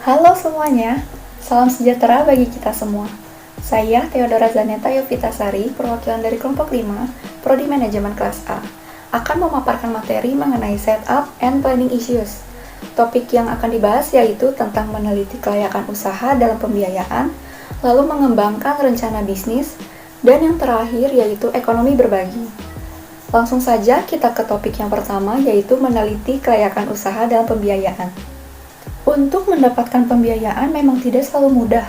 Halo semuanya, salam sejahtera bagi kita semua. Saya Theodora Zaneta Yovitasari, perwakilan dari kelompok 5, Prodi Manajemen Kelas A, akan memaparkan materi mengenai setup and planning issues. Topik yang akan dibahas yaitu tentang meneliti kelayakan usaha dalam pembiayaan, lalu mengembangkan rencana bisnis, dan yang terakhir yaitu ekonomi berbagi. Langsung saja kita ke topik yang pertama, yaitu meneliti kelayakan usaha dalam pembiayaan. Untuk mendapatkan pembiayaan memang tidak selalu mudah.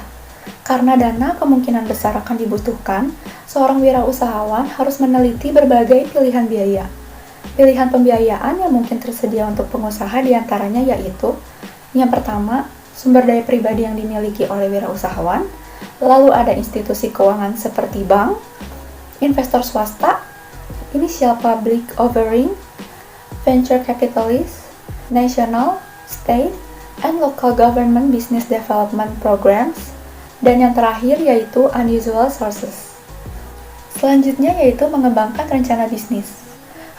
Karena dana kemungkinan besar akan dibutuhkan, seorang wirausahawan harus meneliti berbagai pilihan biaya. Pilihan pembiayaan yang mungkin tersedia untuk pengusaha diantaranya yaitu: yang pertama, sumber daya pribadi yang dimiliki oleh wirausahawan, lalu ada institusi keuangan seperti bank, investor swasta, initial public offering, venture capitalist, national, state, and local government business development programs, dan yang terakhir yaitu unusual sources. Selanjutnya yaitu mengembangkan rencana bisnis.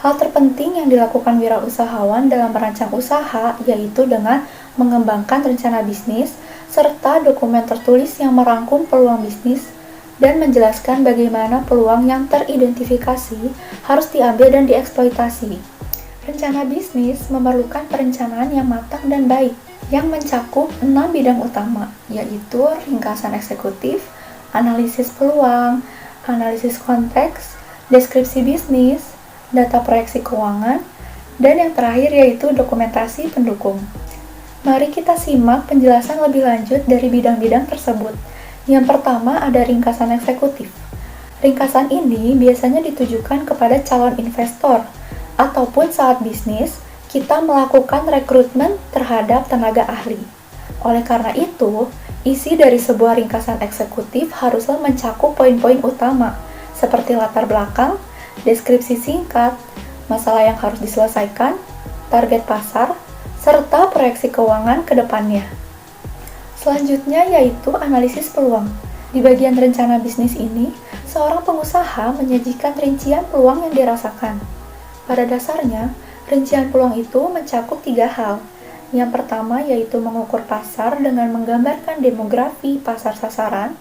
Hal terpenting yang dilakukan wirausahawan dalam merancang usaha yaitu dengan mengembangkan rencana bisnis serta dokumen tertulis yang merangkum peluang bisnis dan menjelaskan bagaimana peluang yang teridentifikasi harus diambil dan dieksploitasi. Rencana bisnis memerlukan perencanaan yang matang dan baik, yang mencakup 6 bidang utama, yaitu ringkasan eksekutif, analisis peluang, analisis konteks, deskripsi bisnis, data proyeksi keuangan, dan yang terakhir yaitu dokumentasi pendukung. Mari kita simak penjelasan lebih lanjut dari bidang-bidang tersebut. Yang pertama ada ringkasan eksekutif. Ringkasan ini biasanya ditujukan kepada calon investor, ataupun saat bisnis, kita melakukan rekrutmen terhadap tenaga ahli. Oleh karena itu, isi dari sebuah ringkasan eksekutif haruslah mencakup poin-poin utama, seperti latar belakang, deskripsi singkat, masalah yang harus diselesaikan, target pasar, serta proyeksi keuangan ke depannya. Selanjutnya yaitu analisis peluang. Di bagian rencana bisnis ini, seorang pengusaha menyajikan rincian peluang yang dirasakan. Pada dasarnya, rincian peluang itu mencakup 3 hal. Yang pertama yaitu mengukur pasar dengan menggambarkan demografi pasar sasaran,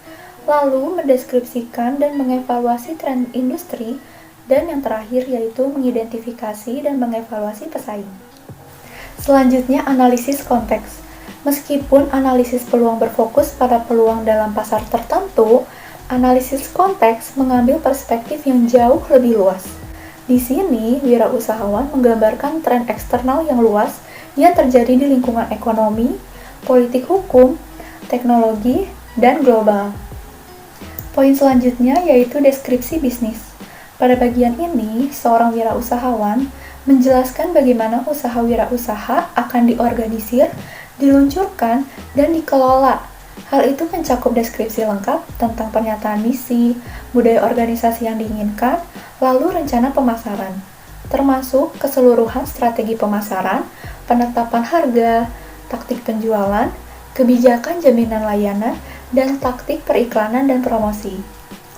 lalu mendeskripsikan dan mengevaluasi tren industri, dan yang terakhir yaitu mengidentifikasi dan mengevaluasi pesaing. Selanjutnya analisis konteks. Meskipun analisis peluang berfokus pada peluang dalam pasar tertentu, analisis konteks mengambil perspektif yang jauh lebih luas. Di sini, wirausahawan menggambarkan tren eksternal yang luas yang terjadi di lingkungan ekonomi, politik hukum, teknologi, dan global. Poin selanjutnya yaitu deskripsi bisnis. Pada bagian ini, seorang wirausahawan menjelaskan bagaimana usaha wirausaha akan diorganisir, diluncurkan, dan dikelola. Hal itu mencakup deskripsi lengkap tentang pernyataan misi, budaya organisasi yang diinginkan, lalu rencana pemasaran, termasuk keseluruhan strategi pemasaran, penetapan harga, taktik penjualan, kebijakan jaminan layanan, dan taktik periklanan dan promosi.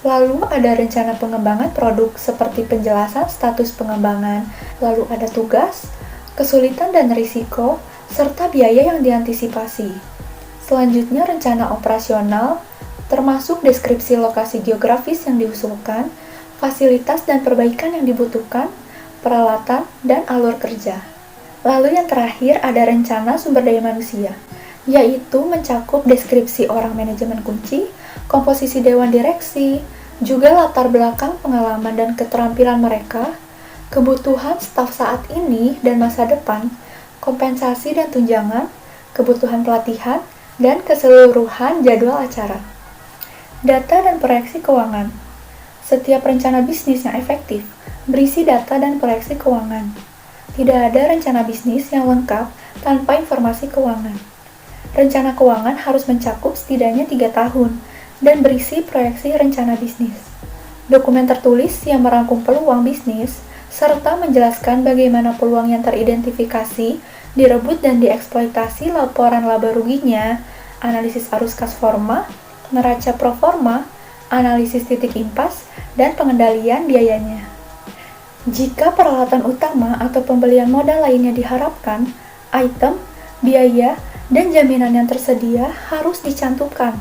Lalu ada rencana pengembangan produk seperti penjelasan status pengembangan, lalu ada tugas, kesulitan dan risiko, serta biaya yang diantisipasi. Selanjutnya rencana operasional, termasuk deskripsi lokasi geografis yang diusulkan, fasilitas dan perbaikan yang dibutuhkan, peralatan, dan alur kerja. Lalu yang terakhir ada rencana sumber daya manusia, yaitu mencakup deskripsi orang manajemen kunci, komposisi dewan direksi, juga latar belakang pengalaman dan keterampilan mereka, kebutuhan staf saat ini dan masa depan, kompensasi dan tunjangan, kebutuhan pelatihan, dan keseluruhan jadwal acara. Data dan proyeksi keuangan. Setiap rencana bisnis yang efektif berisi data dan proyeksi keuangan. Tidak ada rencana bisnis yang lengkap tanpa informasi keuangan. Rencana keuangan harus mencakup setidaknya 3 tahun dan berisi proyeksi rencana bisnis. Dokumen tertulis yang merangkum peluang bisnis serta menjelaskan bagaimana peluang yang teridentifikasi direbut dan dieksploitasi, laporan laba ruginya, analisis arus kas forma, neraca pro forma, analisis titik impas, dan pengendalian biayanya. Jika peralatan utama atau pembelian modal lainnya diharapkan, item, biaya, dan jaminan yang tersedia harus dicantumkan.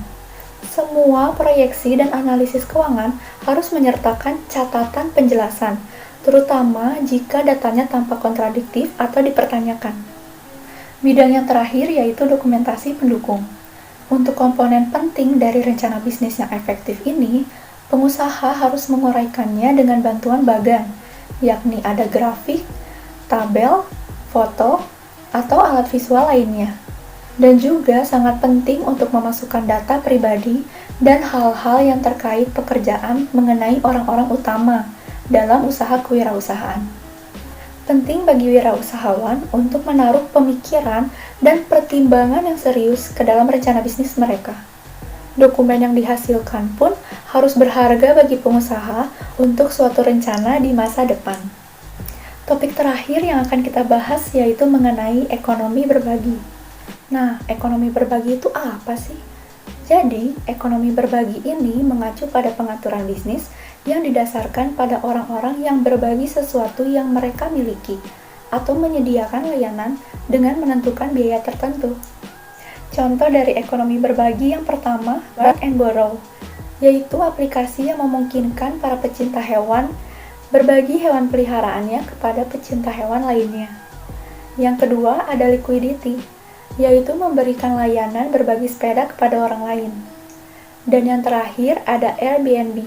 Semua proyeksi dan analisis keuangan harus menyertakan catatan penjelasan, terutama jika datanya tampak kontradiktif atau dipertanyakan. Bidang yang terakhir yaitu dokumentasi pendukung. Untuk komponen penting dari rencana bisnis yang efektif ini, pengusaha harus menguraikannya dengan bantuan bagan, yakni ada grafik, tabel, foto, atau alat visual lainnya. Dan juga sangat penting untuk memasukkan data pribadi dan hal-hal yang terkait pekerjaan mengenai orang-orang utama dalam usaha kewirausahaan. Penting bagi wirausahawan untuk menaruh pemikiran dan pertimbangan yang serius ke dalam rencana bisnis mereka. Dokumen yang dihasilkan pun harus berharga bagi pengusaha untuk suatu rencana di masa depan. Topik terakhir yang akan kita bahas yaitu mengenai ekonomi berbagi. Nah, ekonomi berbagi itu apa sih? Jadi, ekonomi berbagi ini mengacu pada pengaturan bisnis yang didasarkan pada orang-orang yang berbagi sesuatu yang mereka miliki atau menyediakan layanan dengan menentukan biaya tertentu. Contoh dari ekonomi berbagi yang pertama, Bark and Borrow, yaitu aplikasi yang memungkinkan para pecinta hewan berbagi hewan peliharaannya kepada pecinta hewan lainnya. Yang kedua, ada Liquidity, yaitu memberikan layanan berbagi sepeda kepada orang lain. Dan yang terakhir ada Airbnb,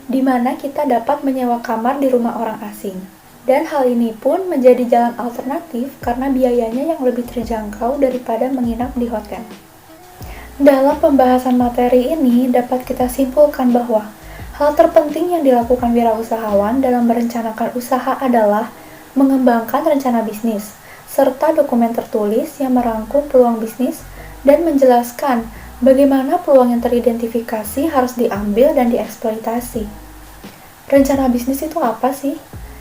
di mana kita dapat menyewa kamar di rumah orang asing. Dan hal ini pun menjadi jalan alternatif karena biayanya yang lebih terjangkau daripada menginap di hotel. Dalam pembahasan materi ini dapat kita simpulkan bahwa hal terpenting yang dilakukan wirausahawan dalam merencanakan usaha adalah mengembangkan rencana bisnis, serta dokumen tertulis yang merangkum peluang bisnis dan menjelaskan bagaimana peluang yang teridentifikasi harus diambil dan dieksploitasi. Rencana bisnis itu apa sih?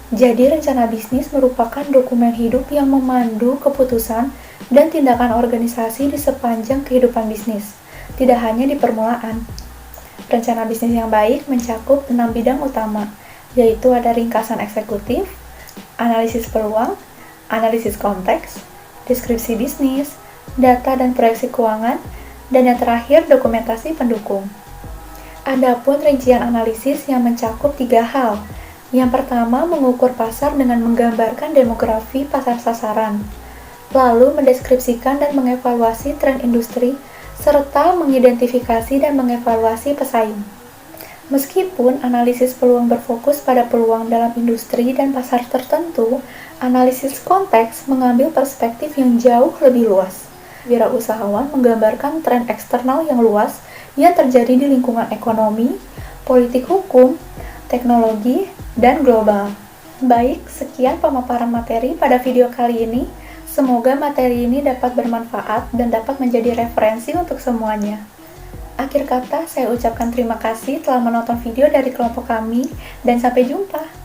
Jadi rencana bisnis merupakan dokumen hidup yang memandu keputusan dan tindakan organisasi di sepanjang kehidupan bisnis, tidak hanya di permulaan. Rencana bisnis yang baik mencakup 6 bidang utama, yaitu ada ringkasan eksekutif, analisis peluang, analisis konteks, deskripsi bisnis, data dan proyeksi keuangan, dan yang terakhir dokumentasi pendukung. Adapun rincian analisis yang mencakup 3 hal. Yang pertama, mengukur pasar dengan menggambarkan demografi pasar sasaran, lalu mendeskripsikan dan mengevaluasi tren industri, serta mengidentifikasi dan mengevaluasi pesaing. Meskipun analisis peluang berfokus pada peluang dalam industri dan pasar tertentu, analisis konteks mengambil perspektif yang jauh lebih luas. Wirausahawan menggambarkan tren eksternal yang luas yang terjadi di lingkungan ekonomi, politik hukum, teknologi, dan global. Baik, sekian pemaparan materi pada video kali ini. Semoga materi ini dapat bermanfaat dan dapat menjadi referensi untuk semuanya. Akhir kata, saya ucapkan terima kasih telah menonton video dari kelompok kami, dan sampai jumpa.